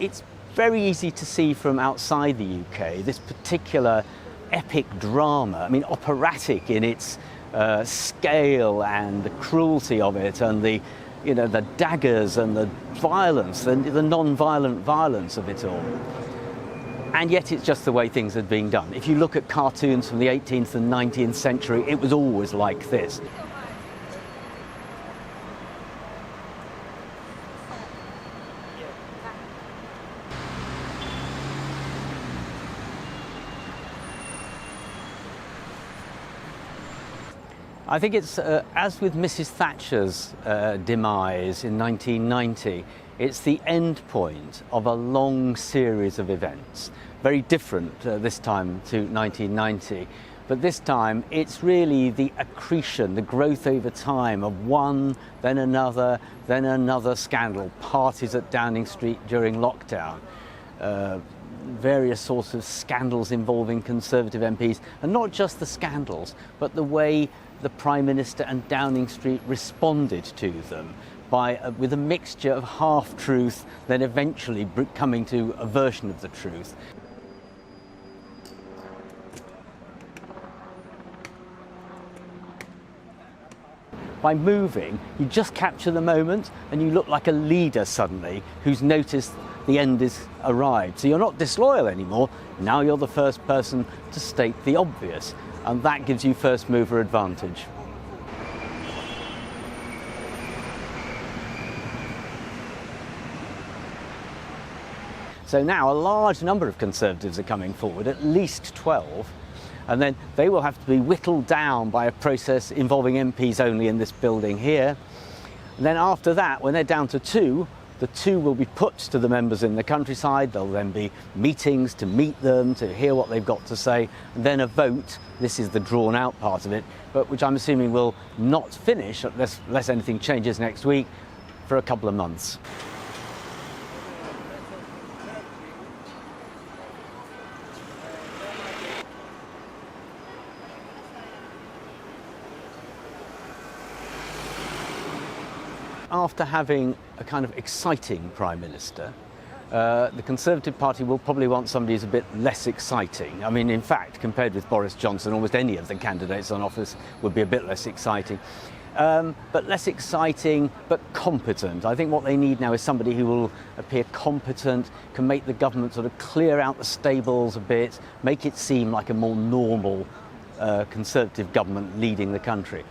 it's very easy to see from outside the UK this particular epic drama, I mean operatic in its scale and the cruelty of it, and the daggers and the violence and the non-violent violence of it all. And yet it's just the way things had been done. If you look at cartoons from the 18th and 19th century, it was always like this. I think it's, as with Mrs. Thatcher's demise in 1990, it's the end point of a long series of events. Very different this time to 1990, but this time it's really the accretion, the growth over time of one, then another scandal. Parties at Downing Street during lockdown, various sorts of scandals involving Conservative MPs, and not just the scandals, but the way the Prime Minister and Downing Street responded to them with a mixture of half-truth, then eventually coming to a version of the truth. By moving, you just capture the moment and you look like a leader suddenly who's noticed the end is arrived. So you're not disloyal anymore, now you're the first person to state the obvious, and that gives you first mover advantage. So now a large number of Conservatives are coming forward, at least 12, and then they will have to be whittled down by a process involving MPs only in this building here. And then after that, when they're down to 2, the 2 will be put to the members in the countryside. There'll then be meetings to meet them, to hear what they've got to say, and then a vote. This is the drawn out part of it, but which I'm assuming will not finish unless anything changes next week for a couple of months. After having a kind of exciting Prime Minister, the Conservative Party will probably want somebody who's a bit less exciting. I mean, in fact, compared with Boris Johnson, almost any of the candidates on office would be a bit less exciting. But less exciting, but competent. I think what they need now is somebody who will appear competent, can make the government sort of clear out the stables a bit, make it seem like a more normal Conservative government leading the country.